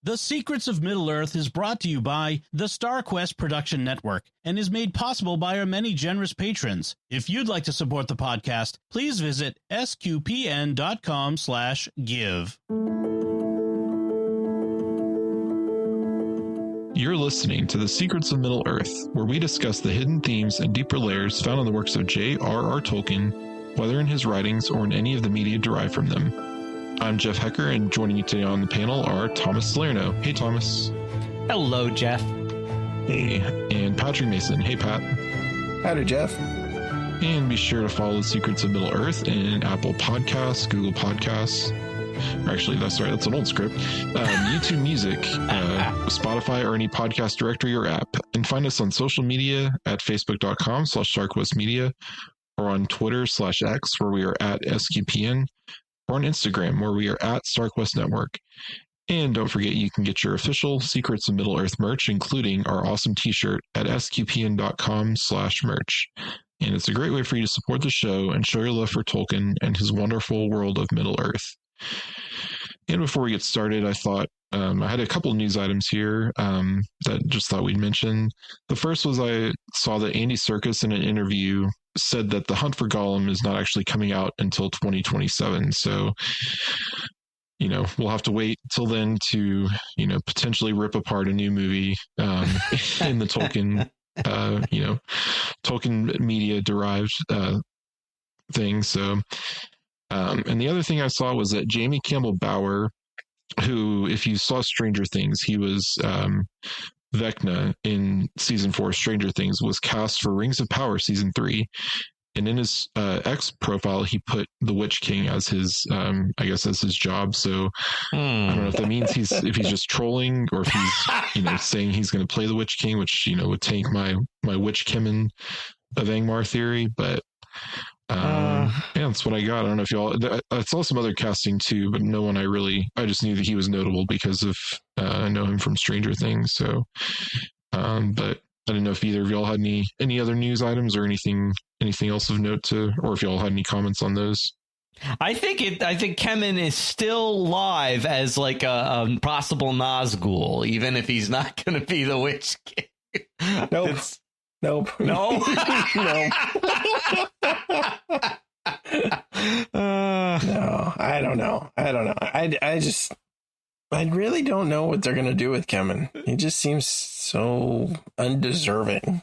The Secrets of Middle-earth is brought to you by the StarQuest Production Network and is made possible by our many generous patrons. If you'd like to support the podcast, please visit sqpn.com/give. You're listening to The Secrets of Middle-earth, where we discuss the hidden themes and deeper layers found in the works of J.R.R. Tolkien, whether in his writings or in any of the media derived from them. I'm Jeff Haecker, and joining you today on the panel are Thomas Salerno. Hey, Thomas. Hello, Jeff. Hey. And Patrick Mason. Hey, Pat. Howdy, Jeff. And be sure to follow The Secrets of Middle-earth in Apple Podcasts, Google Podcasts. Actually, that's right. That's an old script. YouTube Music, Spotify, or any podcast directory or app. And find us on social media at facebook.com/StarQuestMedia, or on Twitter/X, where we are at SQPN, or on Instagram, where we are at StarQuest Network. And don't forget, you can get your official Secrets of Middle-earth merch, including our awesome t-shirt, at sqpn.com/merch. And it's a great way for you to support the show and show your love for Tolkien and his wonderful world of Middle-earth. And before we get started, I thought I had a couple of news items here that just thought we'd mention. The first was I saw that Andy Serkis in an interview said that The Hunt for Gollum is not actually coming out until 2027. So, we'll have to wait till then to, potentially rip apart a new movie in the Tolkien, Tolkien media derived thing. So, and the other thing I saw was that Jamie Campbell Bower, who, if you saw Stranger Things, he was Vecna in season 4 of Stranger Things, was cast for Rings of Power season 3. And in his X profile, he put the Witch King as his, as his job. So I don't know if that means if he's just trolling, or if he's, saying he's going to play the Witch King, which, would tank my Witch Kimmin of Angmar theory. But yeah, that's what I got. I don't know if y'all, I saw some other casting too, but no one I just knew that he was notable because of, I know him from Stranger Things. So, but I didn't know if either of y'all had any other news items or anything else of note or if y'all had any comments on those. I think Kemen is still live as like a possible Nazgul, even if he's not going to be the Witch King. Nope. Nope. No. No. No, I don't know. I really don't know what they're going to do with Kemen. He just seems so undeserving.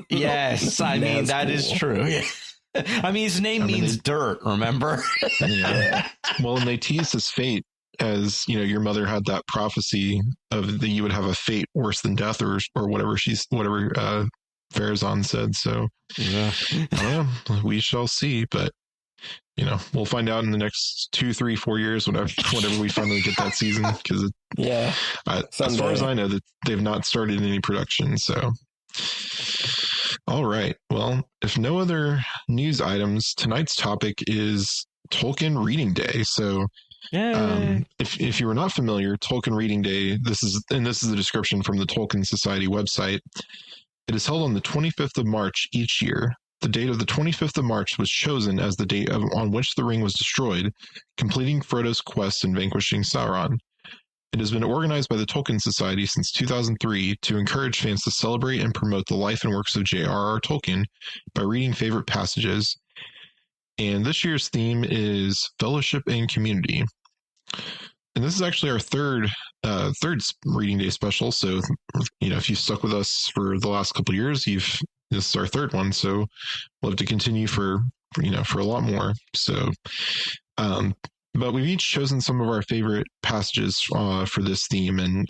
Yes, I mean, that is true. I mean, his name means dirt, remember? Yeah. Well, and they tease his fate as, your mother had that prophecy of that you would have a fate worse than death or whatever Farazan said. So, yeah, we shall see. But, we'll find out in the next 2, 3, 4 years, whatever we finally get that season. Because as far as I know, that they've not started any production. So, all right. Well, if no other news items, tonight's topic is Tolkien Reading Day. So, if you were not familiar, Tolkien Reading Day, this is the description from the Tolkien Society website. It is held on the 25th of March each year. The date of the 25th of March was chosen as the date on which the ring was destroyed, completing Frodo's quest and vanquishing Sauron. It has been organized by the Tolkien Society since 2003 to encourage fans to celebrate and promote the life and works of J.R.R. Tolkien by reading favorite passages. And this year's theme is Fellowship and Community. And this is actually our third Reading Day special. So, if you stuck with us for the last couple of years, this is our third one. So we'll have to continue for a lot more. So, but we've each chosen some of our favorite passages for this theme. And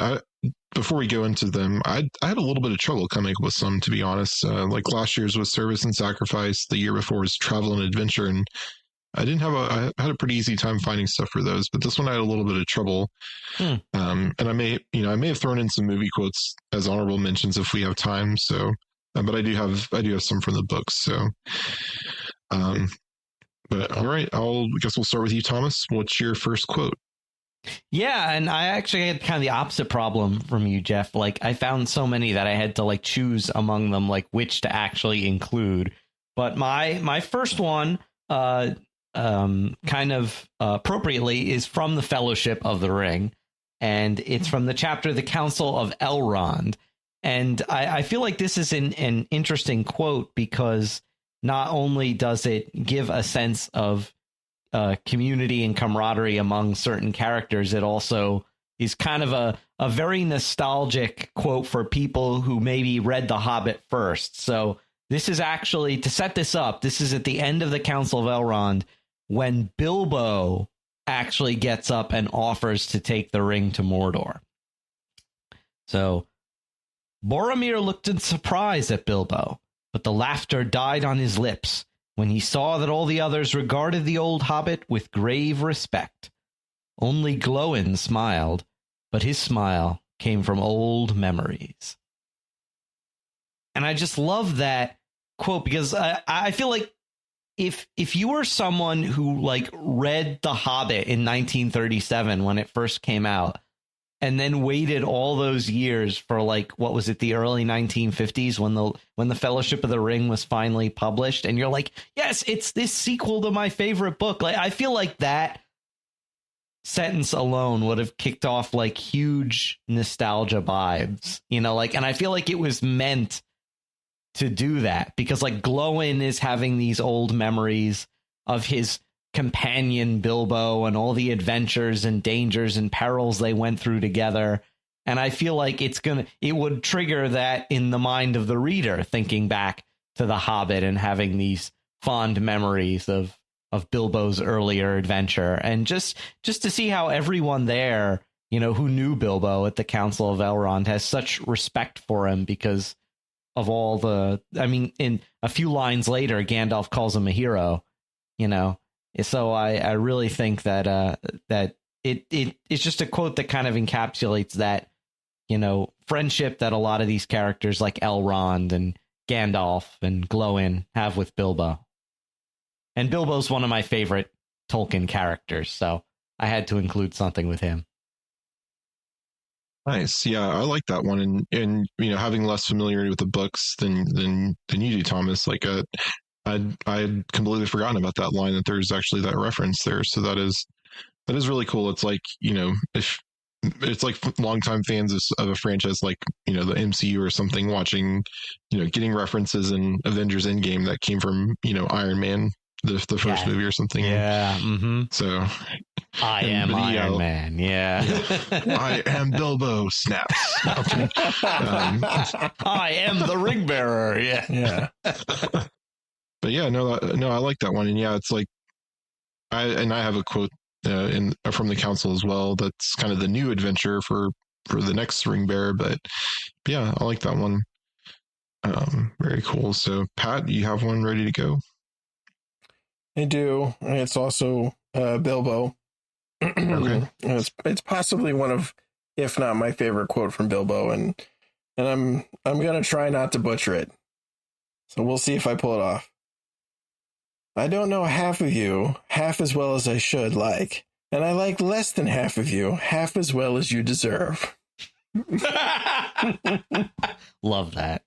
before we go into them, I had a little bit of trouble coming up with some, to be honest. Like last year's was Service and Sacrifice. The year before was Travel and Adventure. And I had a pretty easy time finding stuff for those, but this one I had a little bit of trouble. And I may have thrown in some movie quotes as honorable mentions if we have time. So, but I do have some from the books. So, but all right, I guess we'll start with you, Thomas. What's your first quote? Yeah, and I actually had kind of the opposite problem from you, Jeff. Like, I found so many that I had to choose among them, which to actually include. But my first one, kind of appropriately, is from the Fellowship of the Ring. and it's from the chapter The Council of Elrond. And I feel like this is an interesting quote because not only does it give a sense of community and camaraderie among certain characters, it also is kind of a very nostalgic quote for people who maybe read The Hobbit first. So this is actually, to set this up, this is at the end of the Council of Elrond when Bilbo actually gets up and offers to take the ring to Mordor. So Boromir looked in surprise at Bilbo, but the laughter died on his lips when he saw that all the others regarded the old hobbit with grave respect. Only Glóin smiled, but his smile came from old memories. And I just love that quote because I feel like if you were someone who like read The Hobbit in 1937 when it first came out, and then waited all those years for like, what was it, the early 1950s when the Fellowship of the Ring was finally published, and you're like, yes, it's this sequel to my favorite book. Like, I feel like that sentence alone would have kicked off like huge nostalgia vibes, you know, like, and I feel like it was meant to do that because like Glóin is having these old memories of his companion Bilbo and all the adventures and dangers and perils they went through together. And I feel like it would trigger that in the mind of the reader, thinking back to The Hobbit and having these fond memories of Bilbo's earlier adventure. And just to see how everyone there, you know, who knew Bilbo at the Council of Elrond has such respect for him because of all in a few lines later, Gandalf calls him a hero, you know. So I really think that it's just a quote that kind of encapsulates that, you know, friendship that a lot of these characters like Elrond and Gandalf and Glóin have with Bilbo. And Bilbo's one of my favorite Tolkien characters, so I had to include something with him. Nice. Yeah, I like that one. And you know, having less familiarity with the books than you do, Thomas, like I had completely forgotten about that line, that there's actually that reference there. So that is really cool. It's like, you know, if it's like longtime fans of a franchise like, you know, the MCU or something, watching, you know, getting references in Avengers Endgame that came from, you know, Iron Man, the first movie or something. Yeah. Mm-hmm. So I am Iron Man. Yeah. I am Bilbo. Snaps. I am the ring bearer. Yeah. Yeah. But yeah, no, I like that one. And yeah, it's like, I have a quote from the council as well. That's kind of the new adventure for the next ring bearer. But yeah, I like that one. Very cool. So Pat, you have one ready to go? I do. It's also Bilbo. Okay. It's possibly one of, if not my favorite quote from Bilbo, and I'm gonna try not to butcher it. So we'll see if I pull it off. I don't know half of you half as well as I should like, and I like less than half of you half as well as you deserve. Love that.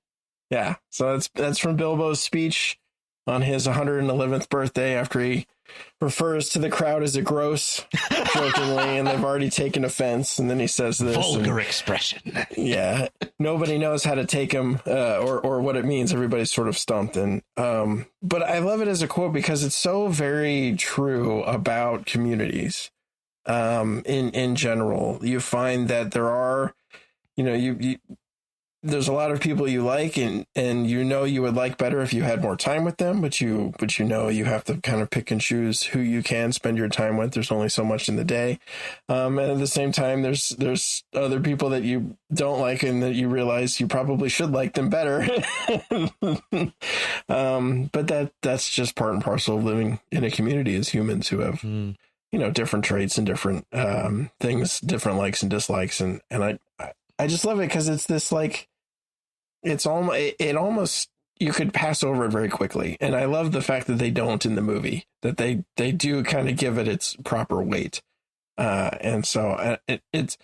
Yeah, so that's from Bilbo's speech on his 111th birthday after he refers to the crowd as a gross, jokingly, and they've already taken offense. And then he says this. Vulgar expression. Yeah. Nobody knows how to take him or what it means. Everybody's sort of stumped. And but I love it as a quote because it's so very true about communities in general. You find that there are, you know, there's a lot of people you like and you know you would like better if you had more time with them, but you know you have to kind of pick and choose who you can spend your time with. There's only so much in the day. And at the same time, there's other people that you don't like and that you realize you probably should like them better. But that's just part and parcel of living in a community as humans who have, you know, different traits and different things, different likes and dislikes. And I just love it because it's this like, it almost you could pass over it very quickly. And I love the fact that they don't in the movie, that they do kind of give it its proper weight. And so it's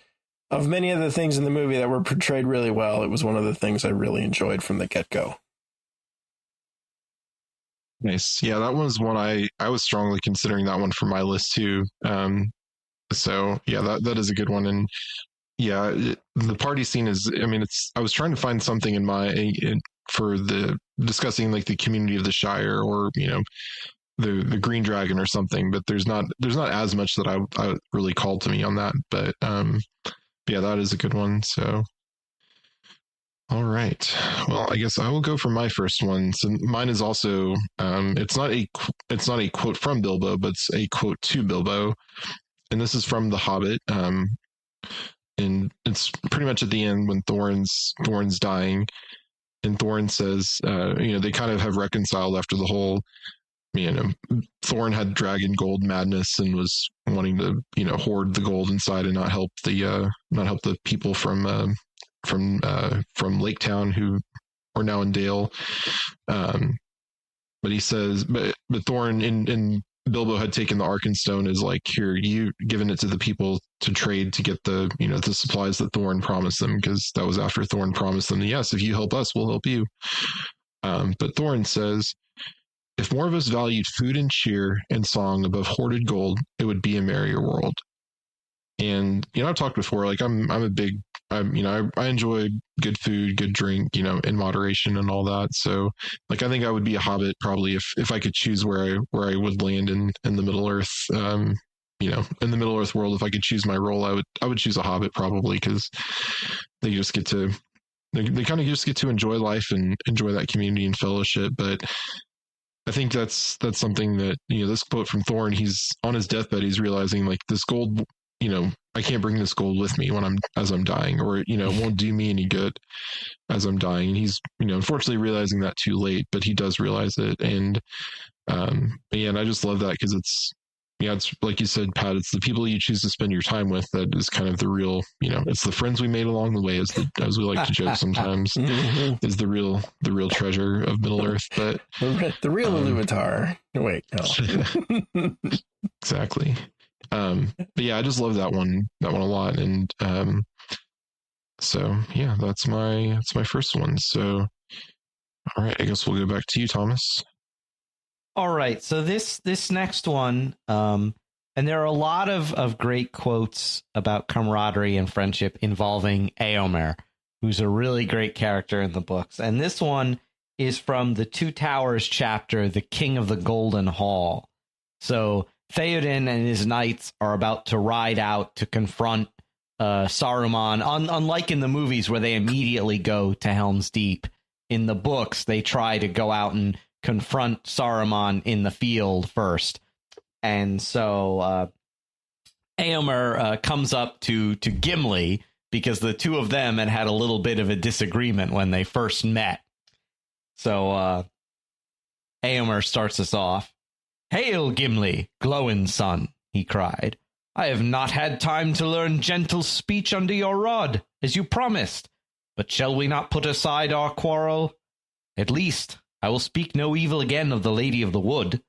of many of the things in the movie that were portrayed really well. It was one of the things I really enjoyed from the get-go. Nice. Yeah, that was one I was strongly considering that one for my list too. So yeah, that is a good one. And yeah, the party scene is, I mean, I was trying to find something for the discussing like the community of the Shire, or, you know, the Green Dragon or something, but there's not as much that I really called to me on that. But yeah, that is a good one. So all right, well, I guess I will go for my first one. So mine is also it's not a quote from Bilbo, but it's a quote to Bilbo, and this is from The Hobbit. And it's pretty much at the end when Thorin's dying, and Thorin says, you know, they kind of have reconciled after the whole, you know, Thorin had dragon gold madness and was wanting to, you know, hoard the gold inside and not help the people from Lake Town who are now in Dale. But he says, but Thorin in Bilbo had taken the Arkenstone as like, here, you given it to the people to trade to get the, you know, the supplies that Thorin promised them, because that was after Thorin promised them, yes, if you help us, we'll help you. But Thorin says, if more of us valued food and cheer and song above hoarded gold, it would be a merrier world. And, you know, I've talked before, like I enjoy good food, good drink, you know, in moderation and all that. So like, I think I would be a hobbit probably if I could choose where I would land in the Middle Earth, you know, in the Middle Earth world. If I could choose my role, I would choose a hobbit probably, because they just get to, they kind of just get to enjoy life and enjoy that community and fellowship. But I think that's something that, you know, this quote from Thorin, he's on his deathbed, he's realizing like this gold, you know, I can't bring this gold with me as I'm dying, or, you know, it won't do me any good as I'm dying. And he's, you know, unfortunately realizing that too late, but he does realize it. And yeah, and I just love that, because it's like you said, Pat, it's the people you choose to spend your time with that is kind of the real, you know, it's the friends we made along the way, as we like to joke sometimes, is the real treasure of Middle Earth. But the real Iluvatar. Wait, no. Exactly. But yeah, I just love that one a lot. And so yeah, that's my first one. So all right, I guess we'll go back to you, Thomas. All right, so this next one, and there are a lot of great quotes about camaraderie and friendship involving Éomer, who's a really great character in the books. And this one is from the Two Towers chapter, The King of the Golden Hall. So Theoden and his knights are about to ride out to confront Saruman. Unlike in the movies where they immediately go to Helm's Deep, in the books they try to go out and confront Saruman in the field first. And so Éomer comes up to Gimli, because the two of them had a little bit of a disagreement when they first met. So Éomer starts us off. "Hail, Gimli, Glowin's son," he cried. "I have not had time to learn gentle speech under your rod, as you promised. But shall we not put aside our quarrel? At least I will speak no evil again of the Lady of the Wood."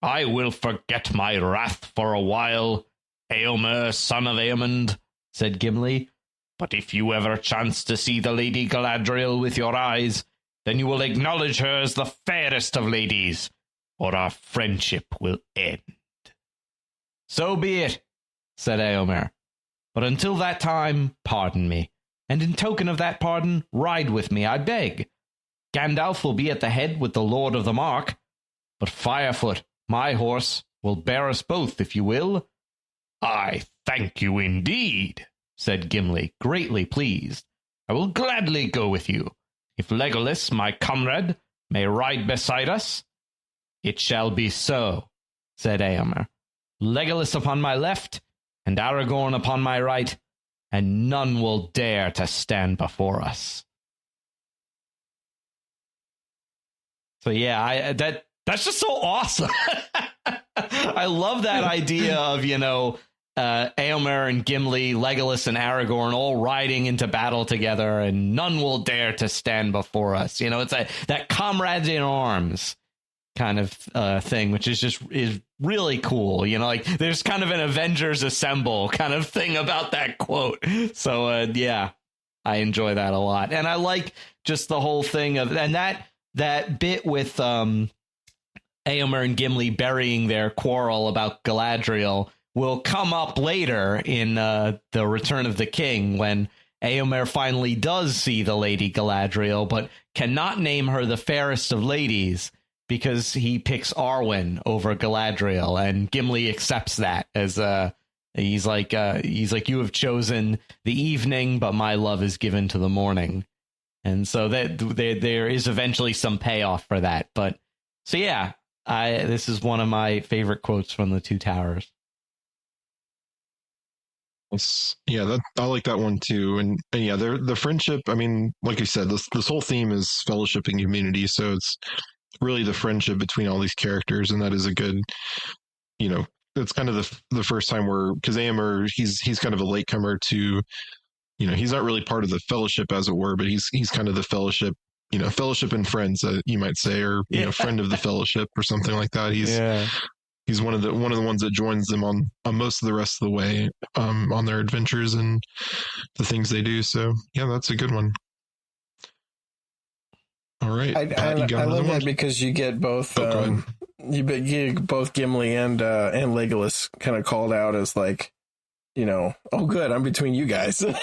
"I will forget my wrath for a while, Éomer, son of Éamund," said Gimli. "But if you ever chance to see the Lady Galadriel with your eyes, then you will acknowledge her as the fairest of ladies, or our friendship will end." "So be it," said Éomer. "But until that time, pardon me, and in token of that pardon, ride with me, I beg. Gandalf will be at the head with the Lord of the Mark, but Firefoot, my horse, will bear us both, if you will." "I thank you indeed," said Gimli, greatly pleased. "I will gladly go with you. If Legolas, my comrade, may ride beside us." "It shall be so," said Éomer. "Legolas upon my left, and Aragorn upon my right, and none will dare to stand before us." So yeah, that's just so awesome. I love that idea of, you know, Éomer and Gimli, Legolas and Aragorn all riding into battle together, and none will dare to stand before us. You know, it's that comrades in arms kind of thing, which is really cool. You know, like there's kind of an Avengers Assemble kind of thing about that quote. So yeah, I enjoy that a lot. And I like just the whole thing of, and that bit with Éomer and Gimli burying their quarrel about Galadriel will come up later in The Return of the King, when Éomer finally does see the Lady Galadriel, but cannot name her the fairest of ladies because he picks Arwen over Galadriel, and Gimli accepts that as he's like, you have chosen the evening, but my love is given to the morning. And so that there is eventually some payoff for that. But so, yeah, this is one of my favorite quotes from The Two Towers. Yeah, I like that one too. And yeah, the friendship, I mean, like you said, this whole theme is fellowship and community. So it's really the friendship between all these characters. And that is a good, it's kind of the first time because Éomer, he's kind of a latecomer to, he's not really part of the fellowship, as it were, but he's kind of the fellowship, fellowship and friends, you might say, or friend of the fellowship or something like that. He's one of the ones that joins them on most of the rest of the way, on their adventures and the things they do. So yeah, that's a good one. All right, I love that because you get both. You get both Gimli and Legolas kind of called out as like, oh good, I'm between you guys, and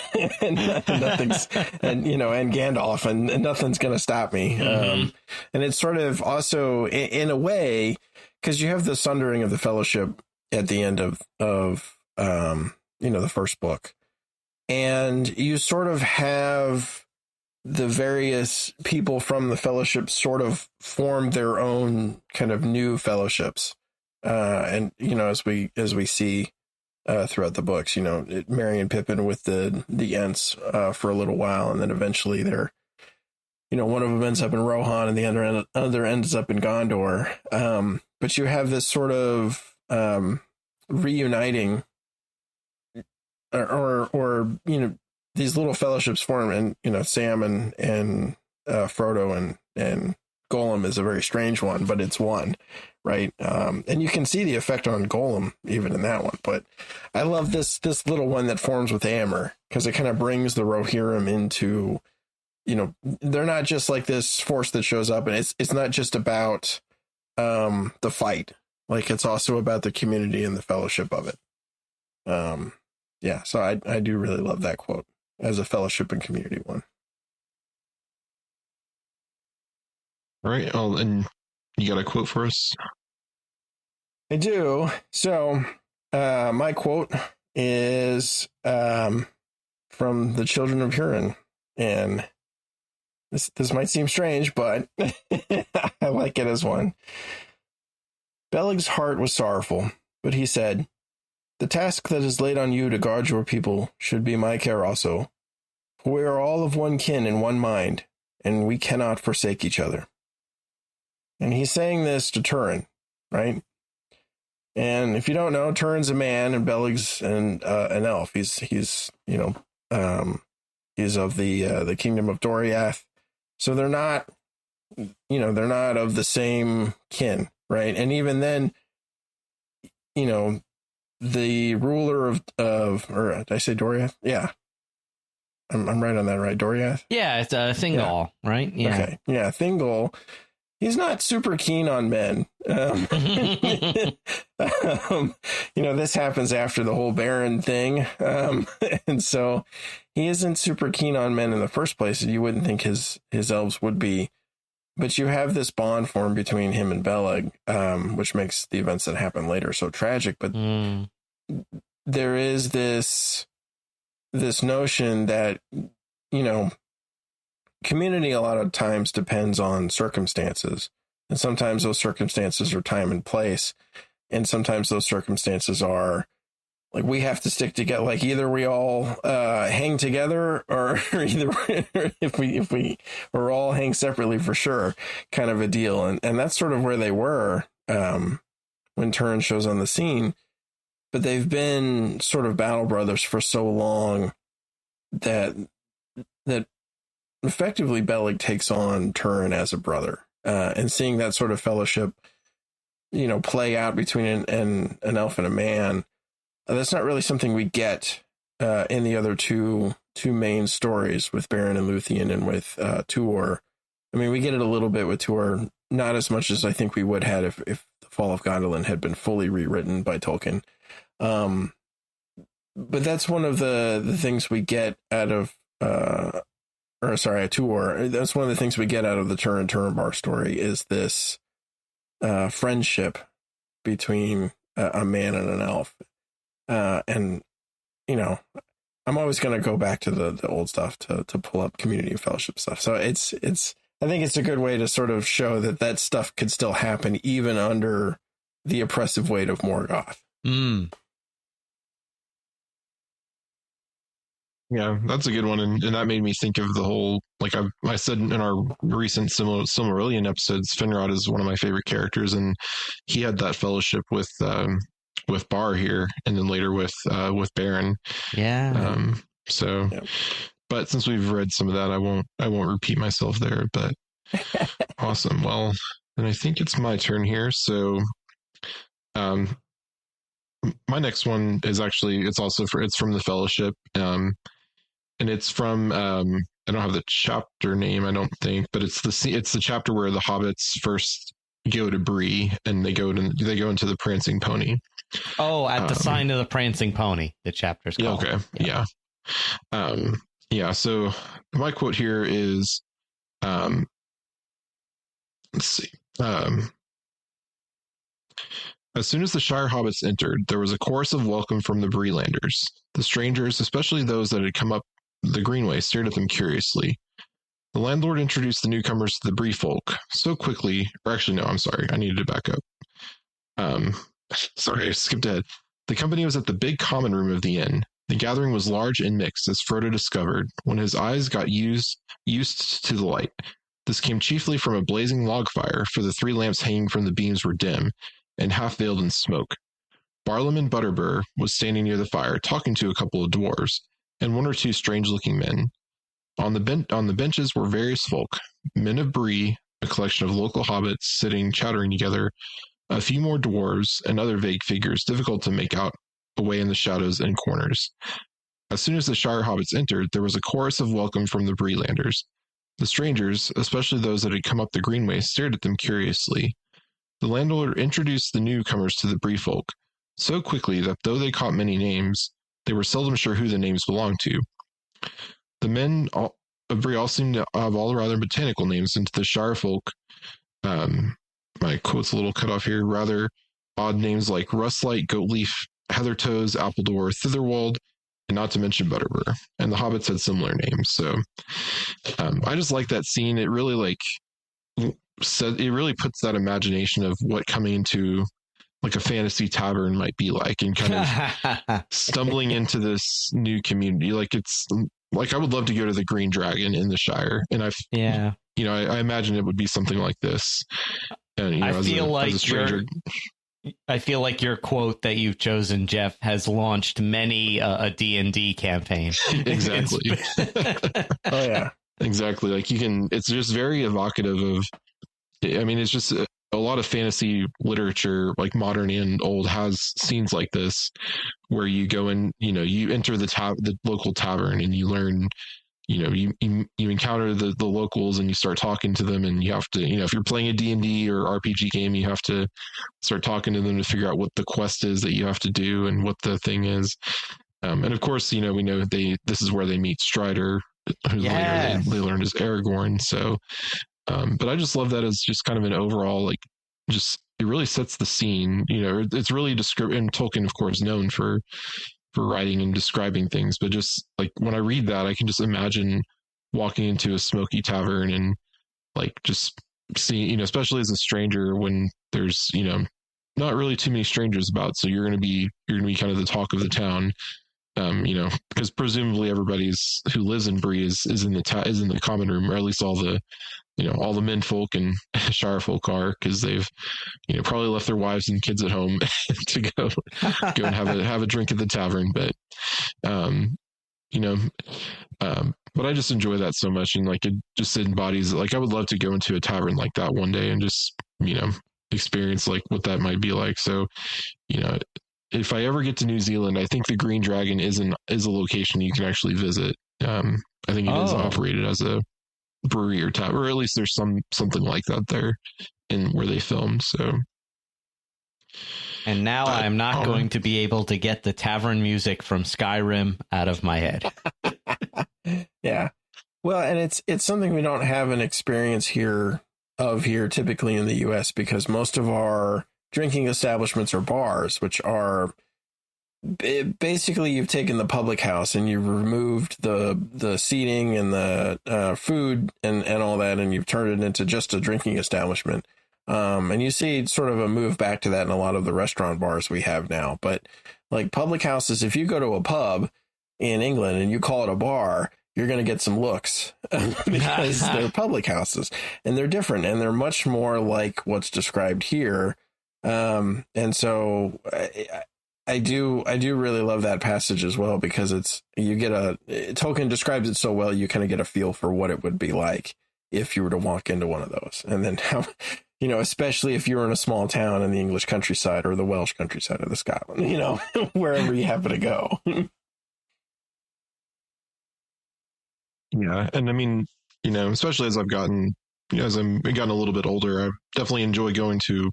nothing's, and Gandalf, and nothing's gonna stop me. And it's sort of also in a way, because you have the sundering of the fellowship at the end of the first book, and you sort of have the various people from the fellowship sort of form their own kind of new fellowships, and as we see throughout the books, Merry and Pippin with the Ents for a little while, and then eventually they're, one of them ends up in Rohan and the other ends up in Gondor. But you have this sort of reuniting, or these little fellowships form, and Sam and Frodo and Gollum is a very strange one, but it's one, right? And you can see the effect on Gollum even in that one. But I love this little one that forms with Éomer, because it kind of brings the Rohirrim into, they're not just like this force that shows up, and it's not just about the fight. Like, it's also about the community and the fellowship of it. Yeah, so I do really love that quote as a fellowship and community one. All right. Oh, and you got a quote for us? I do. So my quote is from The Children of Hurin, and this might seem strange, but I like it as one. Beleg's heart was sorrowful, but he said, "The task that is laid on you to guard your people should be my care also, for we are all of one kin and one mind, and we cannot forsake each other." And he's saying this to Turin, right? And if you don't know, Turin's a man and Beleg's an elf. He's of the kingdom of Doriath. So they're not of the same kin, right? And even then, the ruler of or did I say Doriath? Yeah. I'm right on that, right? Doriath? Yeah, it's Thingol, yeah. Right? Yeah. Okay. Yeah, Thingol. He's not super keen on men. This happens after the whole Baron thing. And so he isn't super keen on men in the first place. You wouldn't think his elves would be. But you have this bond formed between him and Beleg, which makes the events that happen later so tragic. But there is this notion that, community a lot of times depends on circumstances, and sometimes those circumstances are time and place, and sometimes those circumstances are like we have to stick together. Like either we all hang together, or either if we or all hang separately for sure, kind of a deal. And that's sort of where they were when Turin shows on the scene. But they've been sort of battle brothers for so long that effectively Beleg takes on Turin as a brother, and seeing that sort of fellowship, play out between an elf and a man. That's not really something we get in the other two main stories with Beren and Luthien and with Tuor. I mean, we get it a little bit with Tuor, not as much as I think we would have if The Fall of Gondolin had been fully rewritten by Tolkien. But that's one of the things we get out of a tour. That's one of the things we get out of the Turin Bar story is this friendship between a man and an elf. And, you know, I'm always going to go back to the old stuff to pull up community and fellowship stuff. So I think it's a good way to sort of show that stuff could still happen even under the oppressive weight of Morgoth. Mm. Yeah, that's a good one, and that made me think of the whole, like I said in our recent Silmarillion episodes, Finrod is one of my favorite characters, and he had that fellowship with Bar here, and then later with Baron. Yeah. So, yeah. But since we've read some of that, I won't repeat myself there. But awesome. Well, then I think it's my turn here. So, my next one is actually it's from the Fellowship. And it's from I don't have the chapter name, I don't think, but it's the chapter where the hobbits first go to Bree and they go into the Prancing Pony. Oh, at the sign of the Prancing Pony, the chapter's called. Okay, yeah. So my quote here is, let's see. As soon as the Shire hobbits entered, there was a chorus of welcome from the Breelanders. The strangers, especially those that had come up the greenway, stared at them curiously. The landlord introduced the newcomers to the Bree folk so quickly, or actually, no, I'm sorry, I needed to back up. Sorry, I skipped ahead. The company was at the big common room of the inn. The gathering was large and mixed, as Frodo discovered, when his eyes got used to the light. This came chiefly from a blazing log fire, for the 3 lamps hanging from the beams were dim, and half veiled in smoke. Barlaam Butterbur was standing near the fire, talking to a couple of dwarves, and 1 or 2 strange-looking men. On the benches were various folk, men of Bree, a collection of local hobbits sitting chattering together, a few more dwarves, and other vague figures difficult to make out away in the shadows and corners. As soon as the Shire hobbits entered, there was a chorus of welcome from the Breelanders. The strangers, especially those that had come up the greenway, stared at them curiously. The landlord introduced the newcomers to the Bree folk so quickly that though they caught many names, they were seldom sure who the names belonged to. The men of Bree all seemed to have all rather botanical names, and to the Shire folk, my quote's a little cut off here, rather odd names like Rustlight, Goatleaf, Heathertoes, Appledore, Thitherwald, and not to mention Butterbur. And the hobbits had similar names. So I just like that scene. It really it really puts that imagination of what coming into like a fantasy tavern might be like, and kind of stumbling into this new community. Like it's like I would love to go to the Green Dragon in the Shire, and I imagine it would be something like this. And I feel like your quote that you've chosen, Jeff, has launched many a D&D campaign. Exactly. Oh yeah, exactly. Like it's just very evocative of. I mean, it's just a lot of fantasy literature, like modern and old, has scenes like this where you go in, you enter the local tavern and you learn, you encounter the locals and you start talking to them, and you have to, if you're playing a D&D or RPG game, you have to start talking to them to figure out what the quest is that you have to do and what the thing is. And of course, we know this is where they meet Strider, who later they learned is Aragorn. So, but I just love that as just kind of an overall, like, just, it really sets the scene. It's really and Tolkien, of course, known for writing and describing things, but just like when I read that, I can just imagine walking into a smoky tavern and like just seeing, especially as a stranger, when there's, not really too many strangers about. So you're going to be kind of the talk of the town. Because presumably everybody's who lives in Bree is in the common room, or at least all the men folk and Shire folk are, because they've probably left their wives and kids at home to go and have a drink at the tavern. But but I just enjoy that so much, and like it just embodies, like, I would love to go into a tavern like that one day and just experience like what that might be like. So if I ever get to New Zealand, I think the Green Dragon is a location you can actually visit. I think it is operated as a brewery or tap, or at least there's something like that there in where they filmed. So And now I'm not Oh. going to be able to get the tavern music from Skyrim out of my head. Yeah. Well, and it's something we don't have an experience here typically in the US, because most of our drinking establishments are bars, which are basically you've taken the public house and you've removed the seating and the food and all that, and you've turned it into just a drinking establishment. And you see sort of a move back to that in a lot of the restaurant bars we have now. But like public houses, if you go to a pub in England and you call it a bar, you're going to get some looks because they're public houses and they're different and they're much more like what's described here. And so I do really love that passage as well, because Tolkien describes it so well, you kind of get a feel for what it would be like if you were to walk into one of those. And then how, especially if you were in a small town in the English countryside or the Welsh countryside or the Scotland, wherever you happen to go. Yeah. And I mean, especially as I've gotten a little bit older, I definitely enjoy going to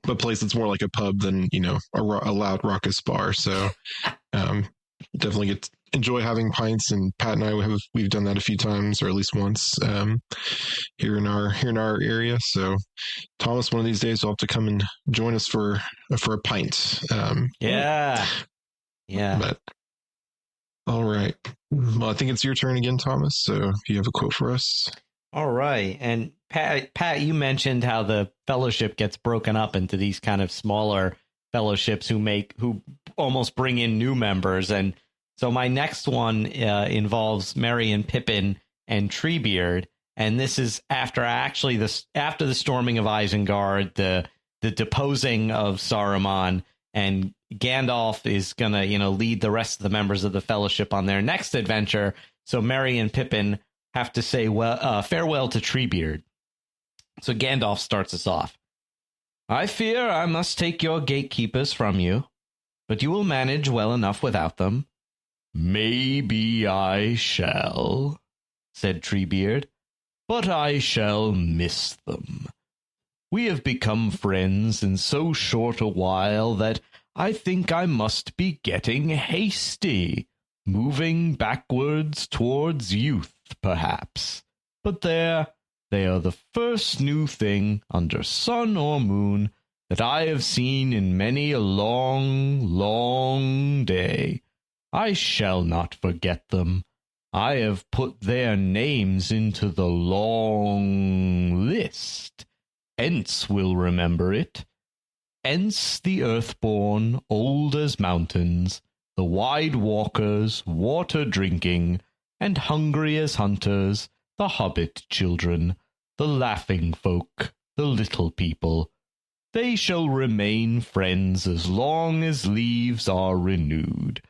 a place that's more like a pub than, a loud raucous bar. So definitely enjoy having pints, and Pat and I we've done that a few times, or at least once, here in our area. So Thomas, one of these days you'll have to come and join us for a pint. Yeah. But all right. Well, I think it's your turn again, Thomas. So if you have a quote for us. All right. And Pat, you mentioned how the fellowship gets broken up into these kind of smaller fellowships who almost bring in new members. And so my next one involves Merry and Pippin and Treebeard. And this is after the storming of Isengard, the deposing of Saruman, and Gandalf is going to, lead the rest of the members of the fellowship on their next adventure. So Merry and Pippin have to say farewell to Treebeard. So Gandalf starts us off. I fear I must take your gatekeepers from you, but you will manage well enough without them. Maybe I shall, said Treebeard, but I shall miss them. We have become friends in so short a while that I think I must be getting hasty, moving backwards towards youth, perhaps. But they are the first new thing under sun or moon that I have seen in many a long, long day. I shall not forget them. I have put their names into the long list. Ents will remember it. Ents the earthborn, old as mountains, the wide walkers, water drinking, and hungry as hunters, the hobbit children, the laughing folk, the little people. They shall remain friends as long as leaves are renewed.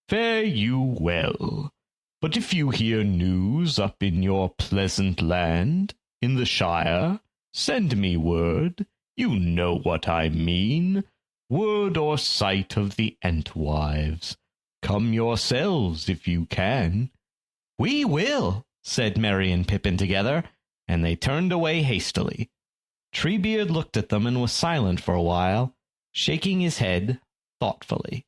Fare you well. But if you hear news up in your pleasant land, in the Shire, send me word. You know what I mean. Word or sight of the Entwives. Come yourselves if you can. We will, said Merry and Pippin together, and they turned away hastily. Treebeard looked at them and was silent for a while, shaking his head thoughtfully.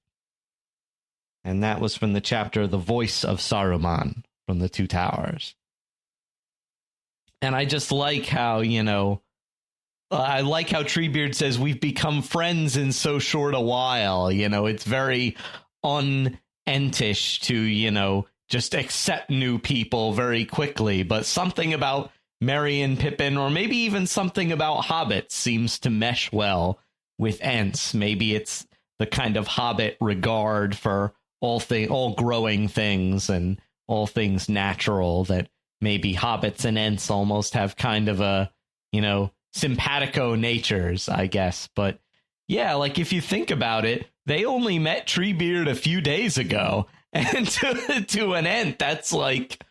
And that was from the chapter The Voice of Saruman from the Two Towers. And I just like how, I like how Treebeard says we've become friends in so short a while. It's very un-Entish to, just accept new people very quickly. But something about Merry and Pippin, or maybe even something about hobbits, seems to mesh well with Ents. Maybe it's the kind of hobbit regard for all growing things and all things natural that maybe hobbits and Ents almost have kind of a, simpatico natures, I guess. But yeah, like if you think about it, they only met Treebeard a few days ago, and to an Ent, that's like,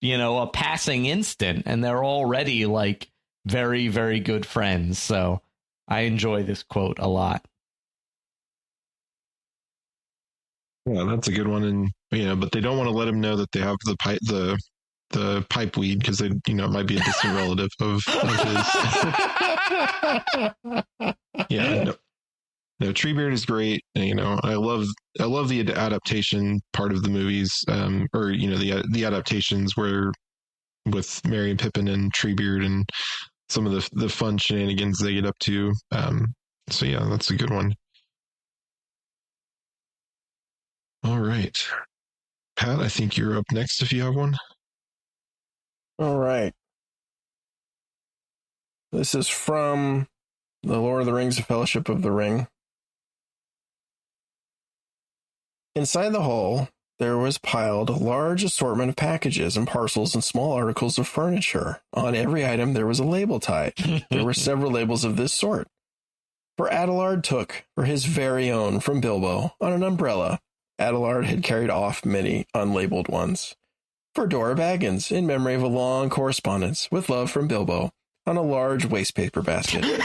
a passing instant, and they're already like very, very good friends. So I enjoy this quote a lot. Yeah, that's a good one. And but they don't want to let him know that they have the pipe weed, because they it might be a distant relative of his. Yeah, No, Treebeard is great. And, I love the adaptation part of the movies, or the adaptations where with Merry and Pippin and Treebeard and some of the fun shenanigans they get up to. So yeah, that's a good one. All right, Pat, I think you're up next if you have one. All right. This is from The Lord of the Rings: The Fellowship of the Ring. Inside the hall, there was piled a large assortment of packages and parcels and small articles of furniture. On every item, there was a label tied. There were several labels of this sort. For Adelard took, for his very own, from Bilbo, on an umbrella. Adelard had carried off many unlabeled ones. For Dora Baggins, in memory of a long correspondence, with love from Bilbo, on a large wastepaper basket.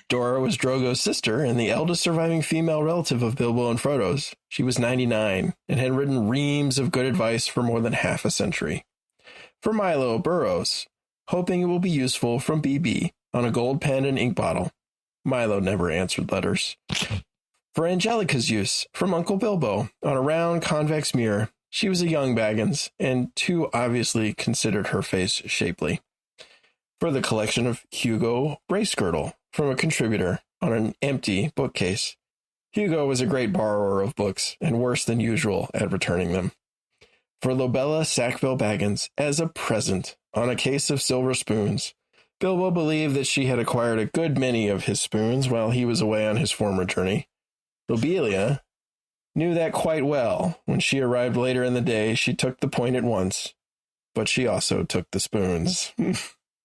Dora was Drogo's sister and the eldest surviving female relative of Bilbo and Frodo's. She was 99 and had written reams of good advice for more than half a century. For Milo Burrows, hoping it will be useful, from BB, on a gold pen and ink bottle. Milo never answered letters. For Angelica's use, from Uncle Bilbo, on a round convex mirror. She was a young Baggins, and too obviously considered her face shapely. For the collection of Hugo Bracegirdle, from a contributor, on an empty bookcase. Hugo was a great borrower of books, and worse than usual at returning them. For Lobella Sackville Baggins, as a present, on a case of silver spoons. Bilbo believed that she had acquired a good many of his spoons while he was away on his former journey. Lobelia knew that quite well. When she arrived later in the day, she took the point at once, but she also took the spoons.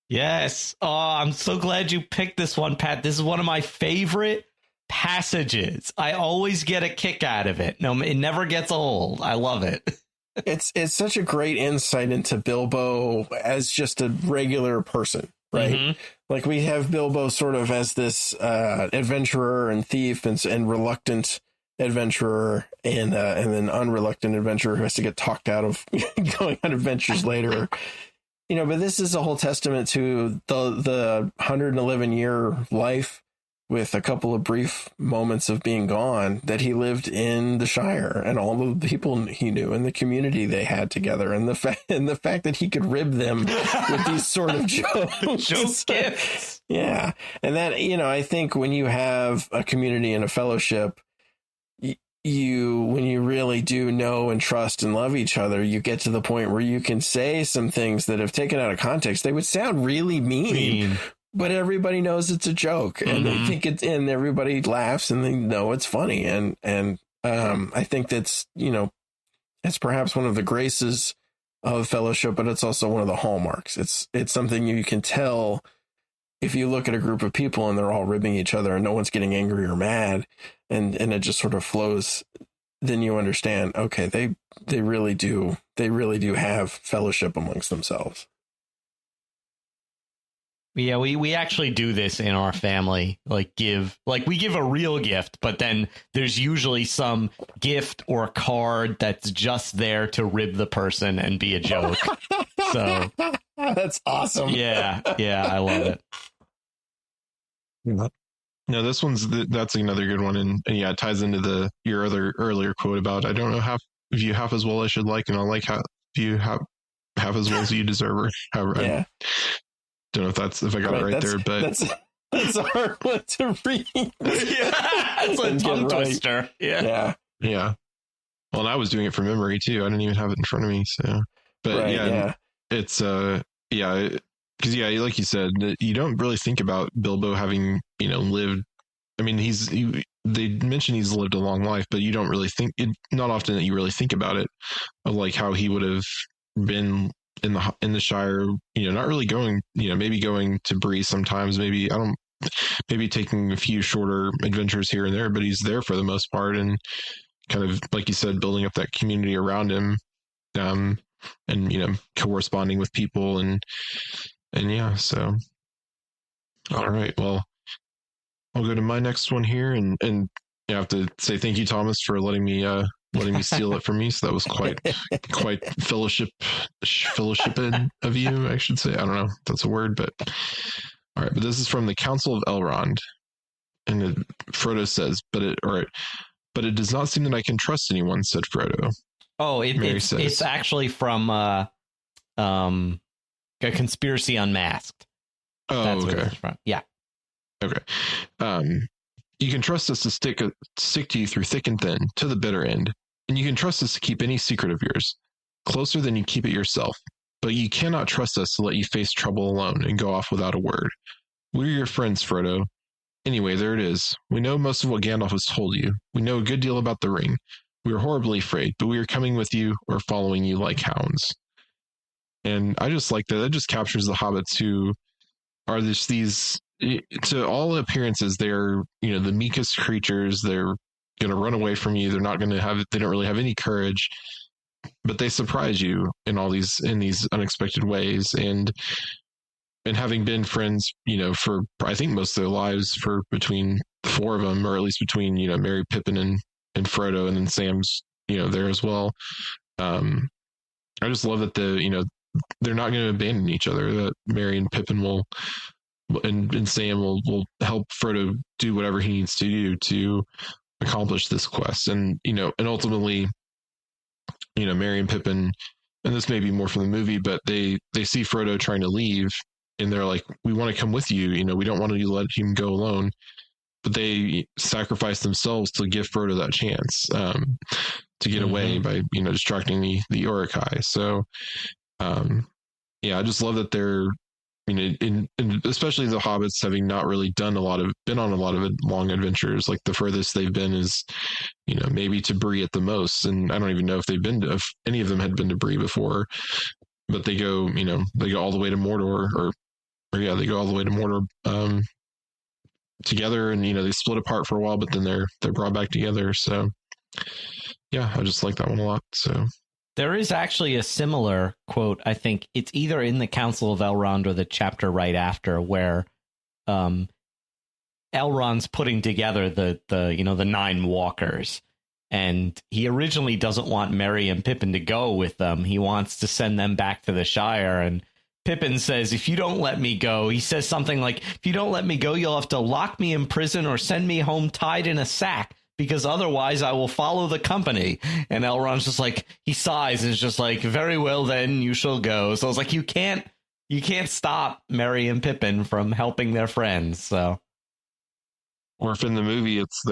Yes. Oh, I'm so glad you picked this one, Pat. This is one of my favorite passages. I always get a kick out of it. No, it never gets old. I love it. It's such a great insight into Bilbo as just a regular person, right? Mm-hmm. Like, we have Bilbo sort of as this adventurer and thief and reluctant adventurer, and then unreluctant adventurer who has to get talked out of going on adventures later. But this is a whole testament to the 111-year life with a couple of brief moments of being gone that he lived in the Shire, and all the people he knew and the community they had together, and the fact that he could rib them with these sort of jokes. Gifts. Yeah. And that, I think when you have a community and a fellowship, when you really do know and trust and love each other, you get to the point where you can say some things that, if taken out of context, they would sound really mean. But everybody knows it's a joke, and they think and everybody laughs, and they know it's funny. And I think that's, it's perhaps one of the graces of fellowship, but it's also one of the hallmarks. It's something you can tell if you look at a group of people and they're all ribbing each other and no one's getting angry or mad, and it just sort of flows. Then you understand, okay, they really do have fellowship amongst themselves. Yeah, we actually do this in our family. We give a real gift, but then there's usually some gift or card that's just there to rib the person and be a joke. So that's awesome. Yeah, I love it. No, that's another good one, and yeah, it ties into your other earlier quote about, I don't know if you half as well as I should like, and I like how you have half as well as you deserve. Or however, yeah. Don't know if I got it right there, but that's a hard one to read. Yeah, it's a tongue twister. Yeah. Well, and I was doing it from memory too. I didn't even have it in front of me. So, but it's because like you said, you don't really think about Bilbo having lived. I mean, they mention he's lived a long life, but you don't really think it. Not often that you really think about it, of like how he would have been in the Shire, not really going, maybe going to Bree sometimes, maybe taking a few shorter adventures here and there, but he's there for the most part, and kind of, like you said, building up that community around him, and corresponding with people, and yeah. So, all right, well, I'll go to my next one here, and I have to say thank you, Thomas, for letting me steal it from me. So that was quite fellowship of you, I should say. I don't know if that's a word, but all right. But this is from the Council of Elrond. Frodo says, but it does not seem that I can trust anyone, said Frodo. Oh, it's actually from A Conspiracy Unmasked. Oh, That's okay. what it's from. Yeah. Okay. You can trust us to stick to you through thick and thin, to the bitter end. And you can trust us to keep any secret of yours closer than you keep it yourself. But you cannot trust us to let you face trouble alone and go off without a word. We're your friends, Frodo. Anyway, there it is. We know most of what Gandalf has told you. We know a good deal about the ring. We are horribly afraid, but we are coming with you or following you like hounds. And I just like that. That just captures the hobbits who are these, to all appearances, they're, the meekest creatures. They're going to run away from you. They don't really have any courage, but they surprise you in these unexpected ways. And having been friends, for I think most of their lives, for between the four of them, or at least between, Merry, Pippin, and Frodo, and then Sam's, there as well. I just love that they're not going to abandon each other, that Merry and Pippin and Sam will help Frodo do whatever he needs to do to accomplish this quest. And, and ultimately, Merry and Pippin, and this may be more from the movie, but they see Frodo trying to leave, and they're like, we want to come with you. We don't want to let him go alone. But they sacrifice themselves to give Frodo that chance to get away by, distracting the Uruk-hai. So, I just love that they're, in especially the hobbits having not really been on a lot of long adventures. Like the furthest they've been is, maybe to Bree at the most. And I don't even know if any of them had been to Bree before, but they go all the way to Mordor they go all the way to Mordor together, and they split apart for a while, but then they're brought back together. So yeah, I just like that one a lot. So there is actually a similar quote. I think it's either in the Council of Elrond or the chapter right after, where Elrond's putting together the 9 walkers, and he originally doesn't want Merry and Pippin to go with them. He wants to send them back to the Shire, and Pippin says, if you don't let me go, he says something like, if you don't let me go, you'll have to lock me in prison or send me home tied in a sack, because otherwise I will follow the company. And Elrond's just like, he sighs and is just like, very well, then you shall go. So I was like, you can't stop Merry and Pippin from helping their friends. So. Or if in the movie it's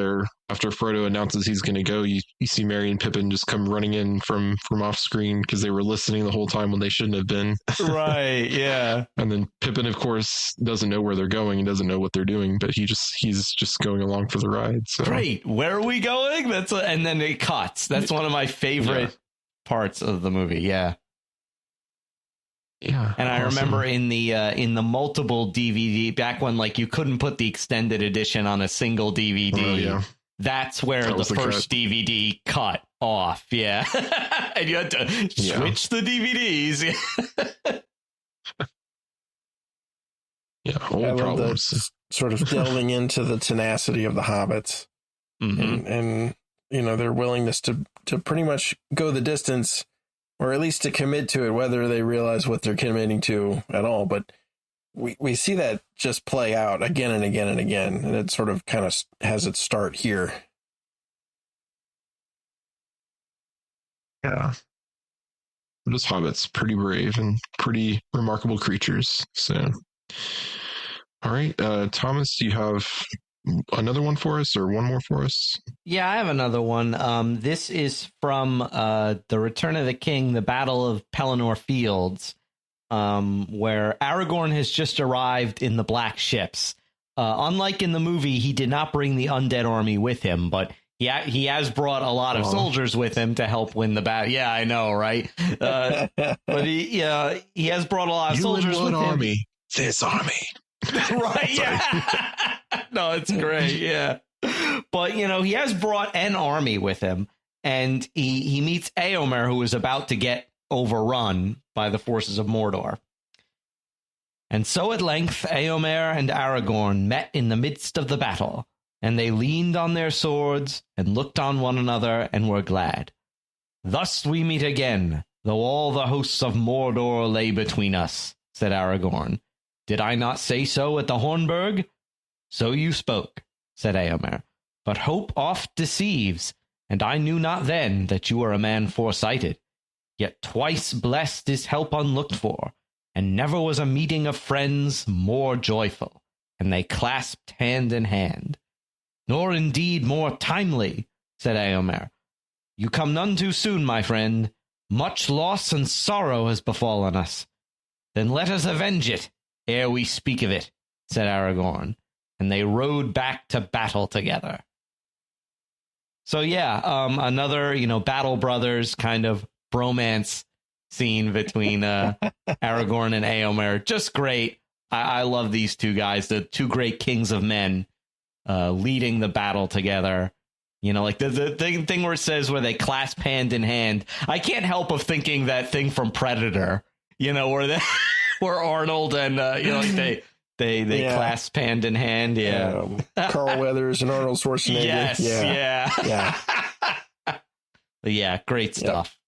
after Frodo announces he's going to go, you see Merry and Pippin just come running in from off screen because they were listening the whole time when they shouldn't have been. Right, yeah. And then Pippin, of course, doesn't know where they're going and doesn't know what they're doing, but he's just going along for the ride. So. Great, where are we going? And then it cuts. That's one of my favorite parts of the movie. Yeah. Yeah, and I remember in the multiple DVD, back when you couldn't put the extended edition on a single DVD. Oh, yeah. That's where the first DVD cut off. Yeah, and you had to switch the DVDs. Old problems. The sort of delving into the tenacity of the hobbits, and their willingness to pretty much go the distance. Or at least to commit to it, whether they realize what they're committing to at all. But we see that just play out again and again and again. And it sort of kind of has its start here. Yeah. Those hobbits, pretty brave and pretty remarkable creatures. So, all right. Thomas, do you have another one for us, or one more for us? Yeah, I have another one. This is from The Return of the King, the Battle of Pelennor Fields, where Aragorn has just arrived in the Black Ships. Unlike in the movie, he did not bring the undead army with him, but he has brought a lot of soldiers with him to help win the battle. Yeah, I know, right? But he has brought a lot of soldiers with him. Army. This army. Right, yeah. No, it's great, yeah. But, he has brought an army with him, and he meets Éomer, who is about to get overrun by the forces of Mordor. And so at length Éomer and Aragorn met in the midst of the battle, and they leaned on their swords and looked on one another and were glad. Thus we meet again, though all the hosts of Mordor lay between us, said Aragorn. Did I not say so at the Hornburg? So you spoke, said Eomer. "But hope oft deceives, and I knew not then that you were a man foresighted. Yet twice blessed is help unlooked for, and never was a meeting of friends more joyful." And they clasped hand in hand. "Nor indeed more timely," said Eomer. "You come none too soon, my friend. Much loss and sorrow has befallen us. Then let us avenge it, ere we speak of it," said Aragorn. And they rode back to battle together. So yeah, another, Battle Brothers kind of bromance scene between Aragorn and Eomer. Just great. I love these two guys, the two great kings of men, leading the battle together. Like the thing where it says where they clasp hand in hand. I can't help of thinking that thing from Predator, where Arnold and like they clasp hand in hand. Yeah, Carl Weathers and Arnold Schwarzenegger. Yes, yeah. Yeah, great stuff.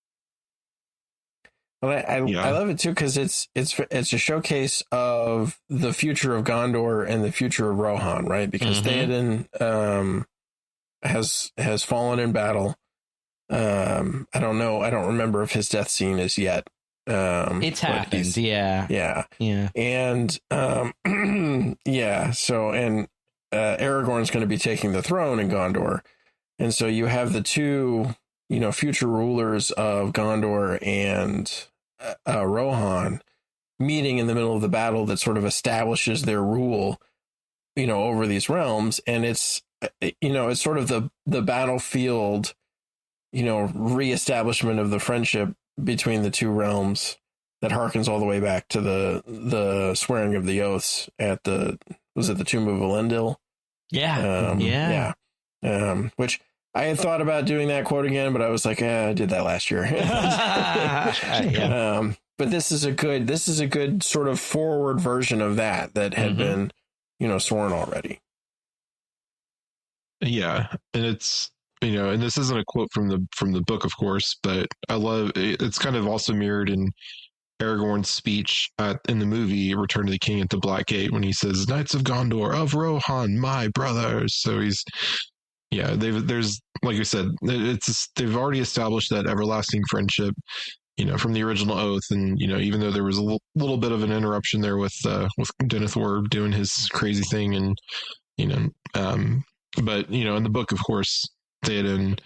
Well, I love it too because it's a showcase of the future of Gondor and the future of Rohan, right? Because Theoden has fallen in battle. I don't know. I don't remember if his death scene is yet. It's happened. Yeah. And So Aragorn's going to be taking the throne in Gondor, and so you have the two, future rulers of Gondor and Rohan meeting in the middle of the battle that sort of establishes their rule, over these realms. And it's sort of the battlefield, reestablishment of the friendship between the two realms that harkens all the way back to the swearing of the oaths at the Tomb of Elendil? Which I had thought about doing that quote again, but I was like, I did that last year. But this is a good sort of forward version of that had been, sworn already. Yeah. And it's, and this isn't a quote from the book, of course, but I love it's kind of also mirrored in Aragorn's speech in the movie Return of the King at the Black Gate when he says, "Knights of Gondor, of Rohan, my brothers." So there's like you said, they've already established that everlasting friendship, from the original oath, and even though there was a little bit of an interruption there with Denethor doing his crazy thing, and but in the book, of course, Theoden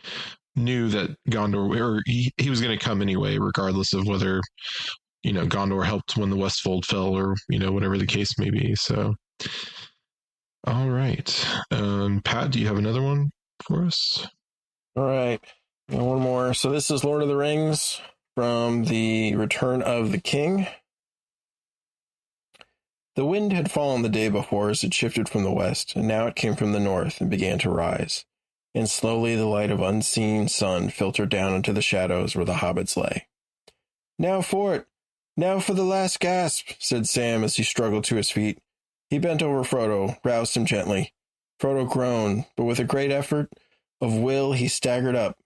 knew that Gondor, or he was going to come anyway, regardless of whether Gondor helped when the Westfold fell, or whatever the case may be. So, all right, Pat, do you have another one for us? All right, one more. So this is Lord of the Rings from the Return of the King. The wind had fallen the day before as it shifted from the west, and now it came from the north and began to rise. And slowly the light of unseen sun filtered down into the shadows where the hobbits lay. "Now for it! Now for the last gasp!" said Sam as he struggled to his feet. He bent over Frodo, roused him gently. Frodo groaned, but with a great effort of will he staggered up,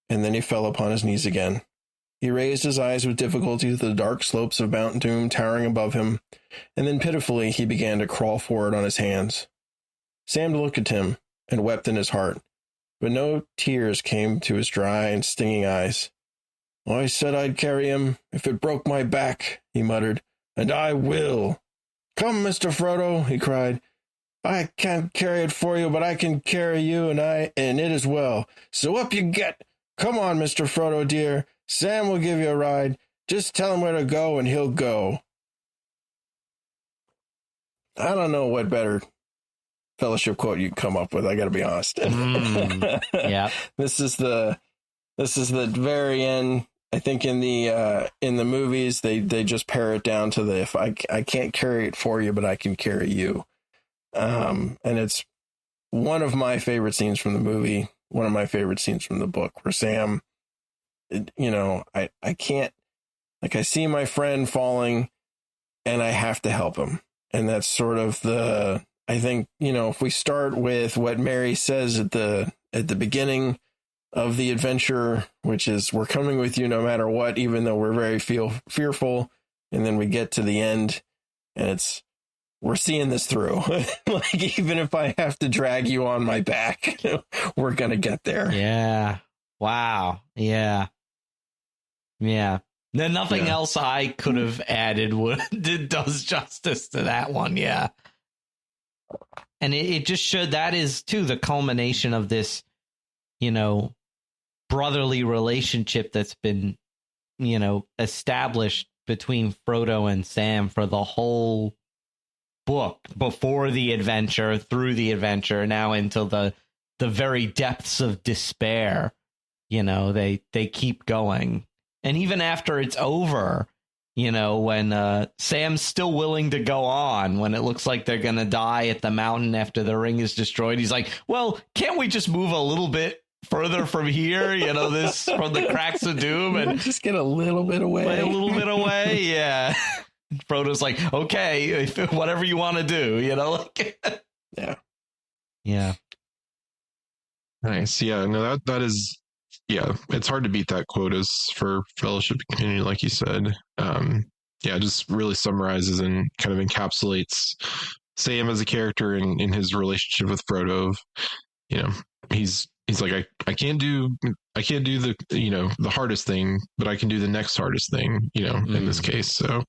and then he fell upon his knees again. He raised his eyes with difficulty to the dark slopes of Mount Doom towering above him, and then pitifully he began to crawl forward on his hands. Sam looked at him and wept in his heart, but no tears came to his dry and stinging eyes. "I said I'd carry him if it broke my back," he muttered, "and I will. Come, Mr. Frodo," he cried. "I can't carry it for you, but I can carry you, and it as well. So up you get. Come on, Mr. Frodo, dear. Sam will give you a ride. Just tell him where to go, and he'll go." I don't know what better Fellowship quote you can come up with. I got to be honest. Yeah. This is the very end. I think in the movies they just pare it down to if I can't carry it for you, but I can carry you. And it's one of my favorite scenes from the movie, one of my favorite scenes from the book, where Sam, I can't, like, I see my friend falling and I have to help him. And that's sort of I think, if we start with what Mary says at the beginning of the adventure, which is, "We're coming with you no matter what, even though we're very fearful." And then we get to the end and it's, we're seeing this through. Like, even if I have to drag you on my back, we're going to get there. Yeah. Wow. Yeah. Yeah. Then nothing else I could have added does justice to that one. Yeah. And it just showed that is, too, the culmination of this, brotherly relationship that's been, established between Frodo and Sam for the whole book, before the adventure, through the adventure, now into the very depths of despair. They keep going. And even after it's over, when Sam's still willing to go on, when it looks like they're going to die at the mountain after the ring is destroyed, he's like, well, can't we just move a little bit further from here, this from the cracks of doom, and just get a little bit away. Yeah. Frodo's like, okay, whatever you want to do, yeah. Nice. Yeah, no, that is, yeah, it's hard to beat that quote as for Fellowship and Community, like you said. Yeah, just really summarizes and kind of encapsulates Sam as a character in his relationship with Frodo. He's like, I can't do the, the hardest thing, but I can do the next hardest thing, in this case. So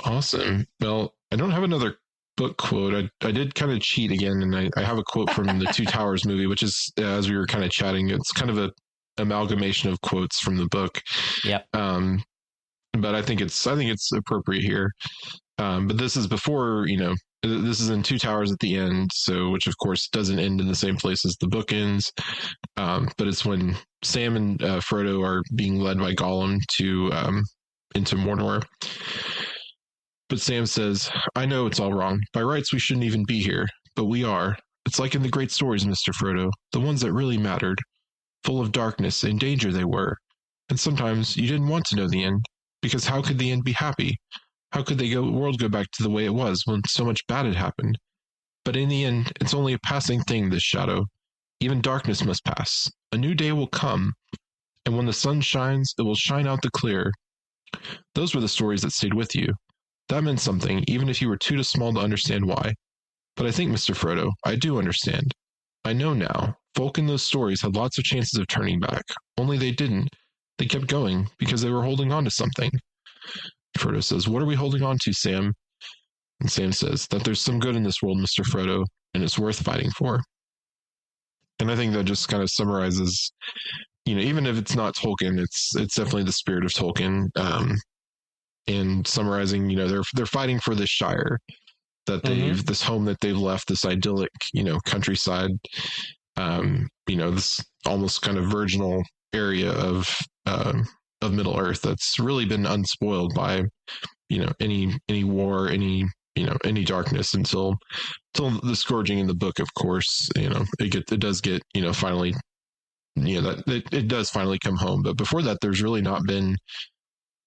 awesome. Well, I don't have another book quote. I did kind of cheat again, and I have a quote from the Two Towers movie, which is, as we were kind of chatting, it's kind of a amalgamation of quotes from the book. Yep. But I think it's appropriate here. But this is before, this is in Two Towers at the end, so, which of course doesn't end in the same place as the book ends. But it's when Sam and Frodo are being led by Gollum into Mordor. But Sam says, I know it's all wrong. By rights, we shouldn't even be here, but we are. It's like in the great stories, Mr. Frodo, the ones that really mattered. Full of darkness and danger they were. And sometimes you didn't want to know the end, because how could the end be happy? How could the world go back to the way it was when so much bad had happened? But in the end, it's only a passing thing, this shadow. Even darkness must pass. A new day will come, and when the sun shines, it will shine out the clear. Those were the stories that stayed with you. That meant something, even if you were too small to understand why. But I think, Mr. Frodo, I do understand. I know now. Folk in those stories had lots of chances of turning back. Only they didn't. They kept going, because they were holding on to something. Frodo says, what are we holding on to, Sam? And Sam says, that there's some good in this world, Mr. Frodo, and it's worth fighting for. And I think that just kind of summarizes, even if it's not Tolkien, it's definitely the spirit of Tolkien. And summarizing, they're fighting for this Shire that they've, this home that they've left, this idyllic, countryside, this almost kind of virginal area of Middle Earth that's really been unspoiled by, any war, any darkness until the scourging in the book, of course, it does get, finally, that it does finally come home. But before that, there's really not been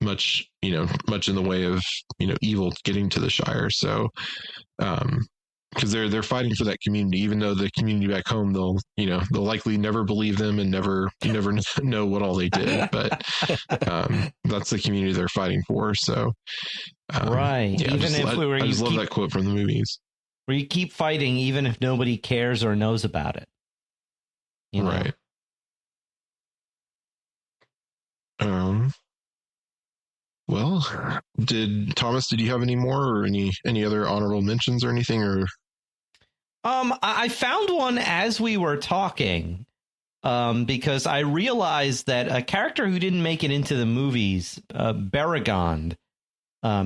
much in the way of, evil getting to the Shire. So, because they're fighting for that community, even though the community back home, they'll likely never believe them and never know what all they did. But that's the community they're fighting for. So, right. Yeah, I just love that quote from the movies. Where you keep fighting, even if nobody cares or knows about it. Right. Well, did you have any more or any other honorable mentions or anything, or? I found one as we were talking, because I realized that a character who didn't make it into the movies, Beregond,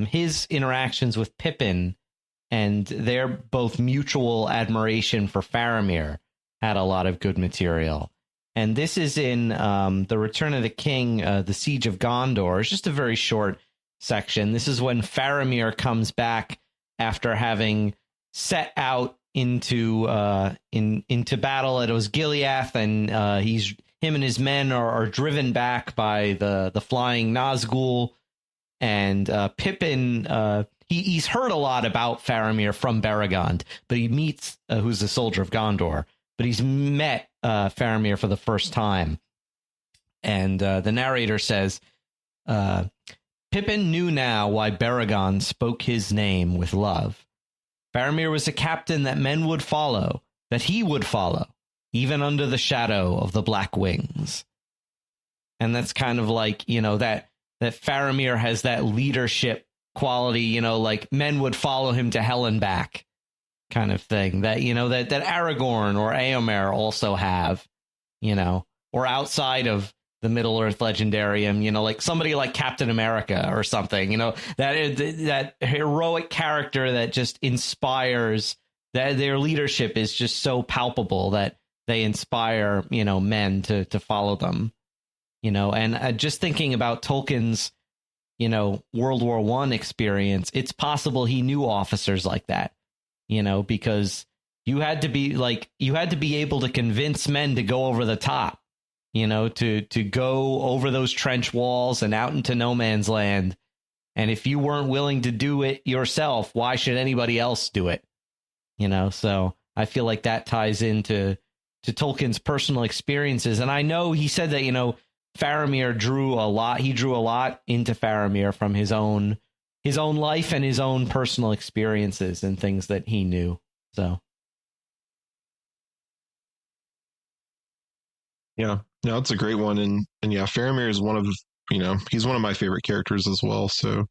his interactions with Pippin and their both mutual admiration for Faramir had a lot of good material. And this is in The Return of the King, The Siege of Gondor. It's just a very short section. This is when Faramir comes back after having set out into battle at Osgiliath, and him and his men are driven back by the flying Nazgul. And Pippin, he's heard a lot about Faramir from Beregond, but he meets who's a soldier of Gondor. But he's met Faramir for the first time. And the narrator says, Pippin Pippin knew now why Baragon spoke his name with love. Faramir was a captain that men would follow, that he would follow, even under the shadow of the Black Wings. And that's kind of like, that Faramir has that leadership quality, like men would follow him to hell and back kind of thing that, that Aragorn or Éomer also have, or outside of the Middle Earth Legendarium, like somebody like Captain America or something, that heroic character that just inspires, that their leadership is just so palpable that they inspire, men to follow them, and just thinking about Tolkien's, World War I experience, it's possible he knew officers like that, because you had to be able to convince men to go over the top, to go over those trench walls and out into no man's land. And if you weren't willing to do it yourself, why should anybody else do it? So I feel like that ties into Tolkien's personal experiences. And I know he said that, Faramir drew a lot into Faramir from his own life and his own personal experiences and things that he knew. So. Yeah, no, it's a great one. And yeah, Faramir is he's one of my favorite characters as well. So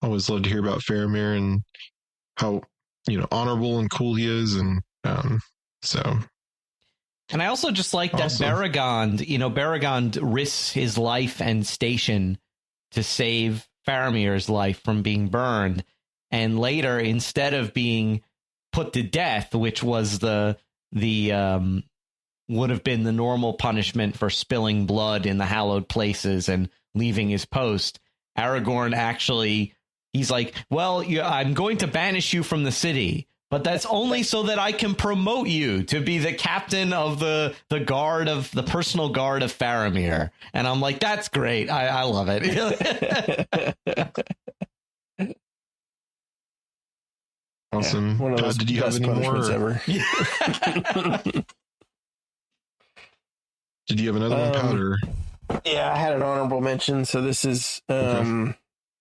I always love to hear about Faramir and how, honorable and cool he is. And so. And I also just like that Baragon risks his life and station to save Faramir's life from being burned. And later, instead of being put to death, which was would have been the normal punishment for spilling blood in the hallowed places and leaving his post, Aragorn he's like, well, I'm going to banish you from the city, but that's only so that I can promote you to be the captain of the personal guard of Faramir. And I'm like, that's great. I love it. Awesome. Yeah, one of those did you have any more? Ever. Did you have another one, Powder? Yeah, I had an honorable mention. So this is, Okay.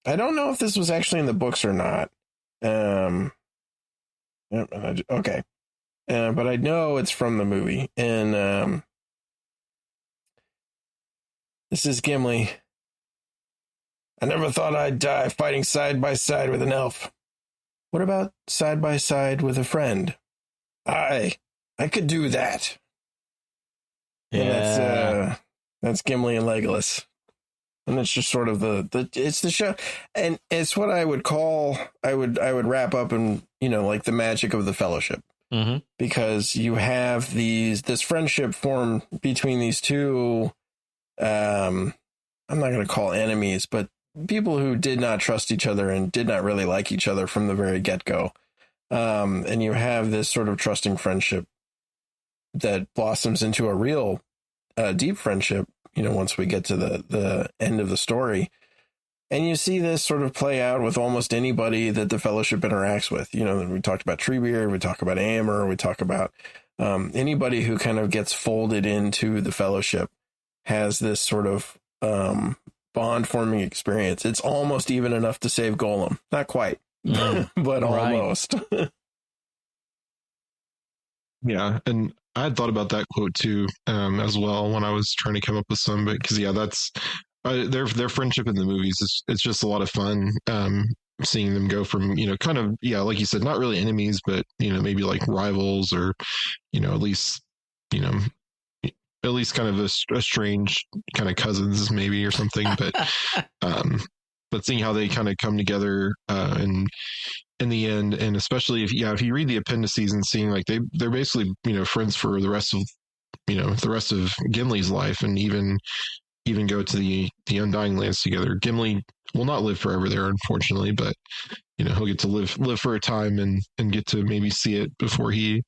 I don't know if this was actually in the books or not. Okay. But I know it's from the movie. And this is Gimli. I never thought I'd die fighting side by side with an elf. What about side by side with a friend? I could do that. Yeah. And that's Gimli and Legolas. And it's just sort of it's the show, and it's what I would call, I would wrap up in, like the magic of the Fellowship, because you have this friendship formed between these two. I'm not going to call enemies, but people who did not trust each other and did not really like each other from the very get-go. And you have this sort of trusting friendship that blossoms into a real deep friendship, once we get to the end of the story. And you see this sort of play out with almost anybody that the Fellowship interacts with. We talked about Treebeard, we talk about Éomer, we talk about anybody who kind of gets folded into the Fellowship has this sort of bond-forming experience. It's almost even enough to save Gollum. Not quite, but almost. Yeah, and I had thought about that quote too, as well, when I was trying to come up with some. But because that's their friendship in the movies. It's just a lot of fun, seeing them go from kind of like you said, not really enemies, but maybe like rivals, or at least kind of a strange kind of cousins maybe or something. But seeing how they kind of come together and in the end, and especially if you read the appendices and seeing like they're basically friends for the rest of Gimli's life, and even go to the Undying Lands together. Gimli will not live forever there, unfortunately, but he'll get to live for a time and get to maybe see it before he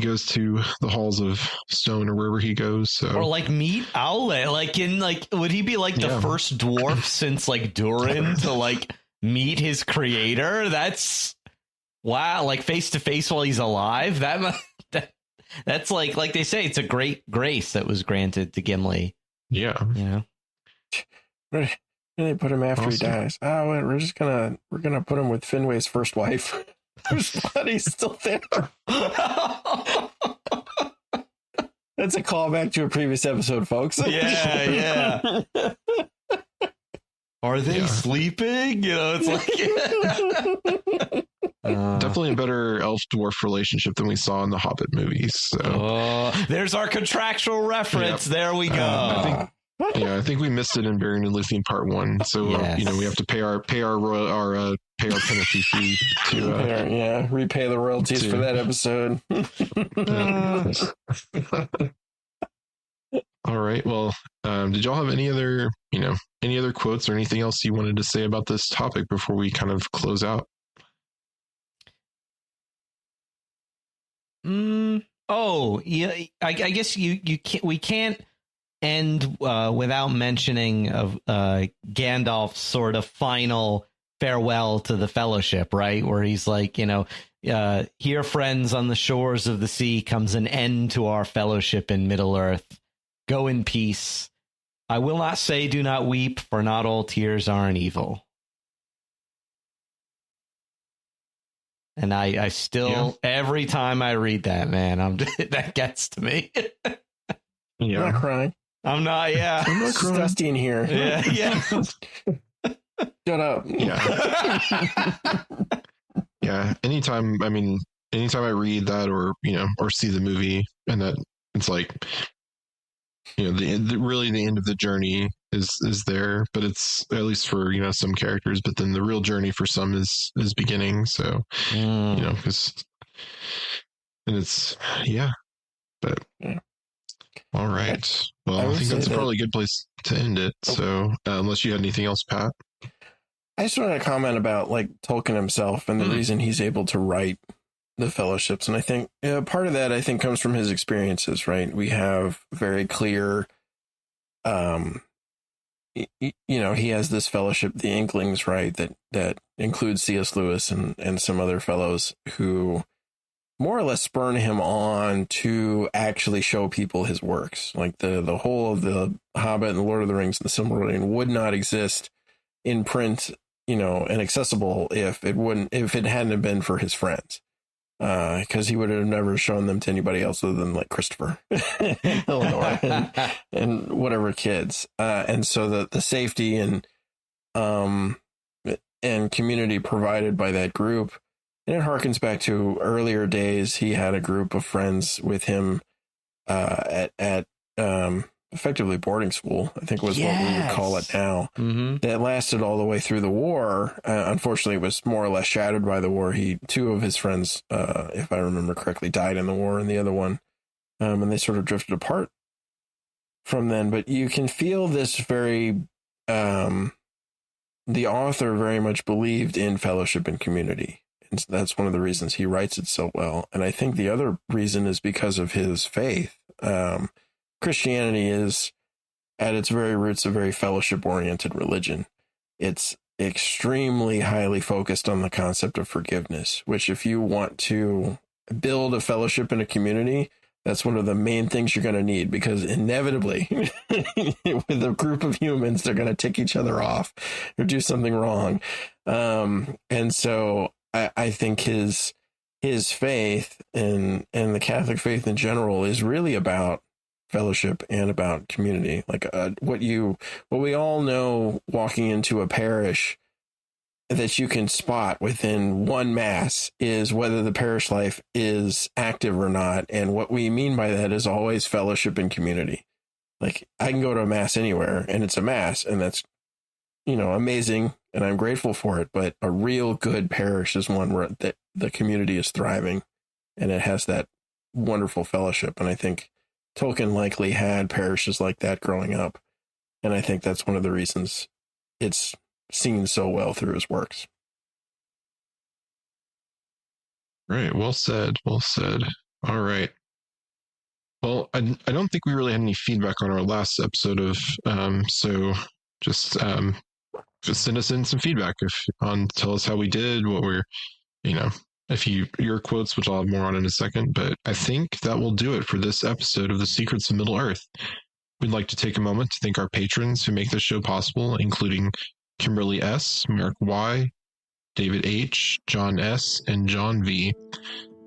goes to the halls of stone or wherever he goes. So, or like meet Owlet, would he be like the first dwarf since like Durin to like meet his creator? That's wow, like face to face while he's alive. That's like they say, it's a great grace that was granted to Gimli. Yeah. There's They put him after he Awesome. dies. Oh, we're gonna put him with Finway's first wife, whose body's still there. That's a callback to a previous episode, folks. Yeah. Are they sleeping? You know, it's like Definitely a better elf dwarf relationship than we saw in the Hobbit movies. So there's our contractual reference. Yep. There we go. I think we missed it in Beren and Luthien Part 1. So we have to pay our penalty fee to repay the royalties for that episode. All right. Well, did y'all have any other quotes or anything else you wanted to say about this topic before we kind of close out? Oh, yeah. I guess we can't end without mentioning of Gandalf's sort of final farewell to the Fellowship, right? Where he's like, here, friends, on the shores of the sea comes an end to our fellowship in Middle Earth. Go in peace. I will not say do not weep, for not all tears are an evil. And I still, every time I read that, man, that gets to me. I'm not crying. I'm not, I'm not crying. It's dusty in here. Yeah. Shut up. Yeah. Anytime I read that or see the movie, and that it's like, really the end of the journey is there, but it's at least for some characters, but then the real journey for some is beginning. So because and it's but all right. Well, I think that's probably a good place to end it. So unless you had anything else, Pat. I just want to comment about like Tolkien himself and the reason he's able to write the Fellowships. And I think part of that, comes from his experiences, right? We have very clear, he has this fellowship, the Inklings, right? That includes C.S. Lewis and some other fellows who more or less spurn him on to actually show people his works. Like the whole of the Hobbit and the Lord of the Rings and the Silmarillion would not exist in print, and accessible if it hadn't been for his friends. Because he would have never shown them to anybody else other than like Christopher, Eleanor, and whatever kids. And so the safety and community provided by that group, and it harkens back to earlier days. He had a group of friends with him at effectively boarding school, I think was what we would call it now. Mm-hmm. That lasted all the way through the war. Unfortunately, it was more or less shattered by the war. Two of his friends, if I remember correctly, died in the war, and the other one, and they sort of drifted apart from then. But you can feel this very, the author very much believed in fellowship and community. And that's one of the reasons he writes it so well. And I think the other reason is because of his faith. Christianity is, at its very roots, a very fellowship-oriented religion. It's extremely highly focused on the concept of forgiveness, which if you want to build a fellowship in a community, that's one of the main things you're going to need, because inevitably, with a group of humans, they're going to tick each other off or do something wrong. And so I think his faith and the Catholic faith in general is really about fellowship and about community. Like what we all know walking into a parish that you can spot within one mass is whether the parish life is active or not. And what we mean by that is always fellowship and community. Like I can go to a mass anywhere and it's a mass, and that's, amazing. And I'm grateful for it. But a real good parish is one where the community is thriving and it has that wonderful fellowship. And I think Tolkien likely had parishes like that growing up. And I think that's one of the reasons it's seen so well through his works. Right. Well said. Well said. All right. Well, I don't think we really had any feedback on our last episode of, so just send us in some feedback tell us how we did, what we're, your quotes, which I'll have more on in a second. But I think that will do it for this episode of The Secrets of Middle Earth. We'd like to take a moment to thank our patrons who make this show possible, including Kimberly S., Merrick Y., David H., John S., and John V.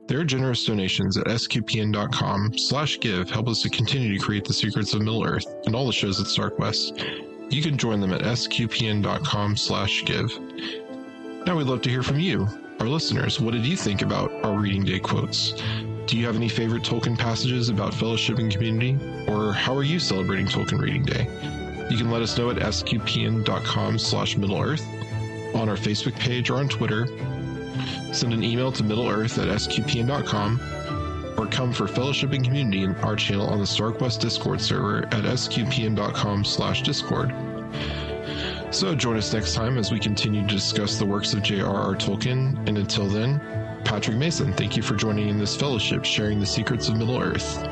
Their generous donations at sqpn.com/give help us to continue to create the Secrets of Middle-earth and all the shows at StarQuest. You can join them at sqpn.com/give. Now we'd love to hear from you, our listeners. What did you think about our Reading Day quotes? Do you have any favorite Tolkien passages about fellowship and community? Or how are you celebrating Tolkien Reading Day? You can let us know at sqpn.com/middle-earth, on our Facebook page or on Twitter. Send an email to middleearth@sqpn.com, or come for fellowship and community in our channel on the StarQuest Discord server at sqpn.com/discord. So join us next time as we continue to discuss the works of J.R.R. Tolkien, and until then, Patrick Mason, thank you for joining in this fellowship, sharing the secrets of Middle-earth.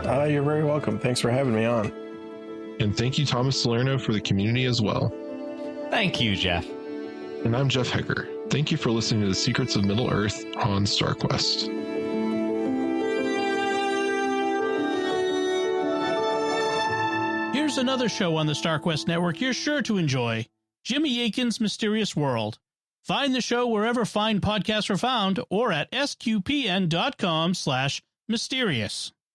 You're very welcome. Thanks for having me on. And thank you, Thomas Salerno, for the community as well. Thank you, Jeff. And I'm Jeff Haecker. Thank you for listening to the Secrets of Middle-earth on StarQuest. Here's another show on the StarQuest Network you're sure to enjoy, Jimmy Akin's Mysterious World. Find the show wherever fine podcasts are found or at sqpn.com/mysterious.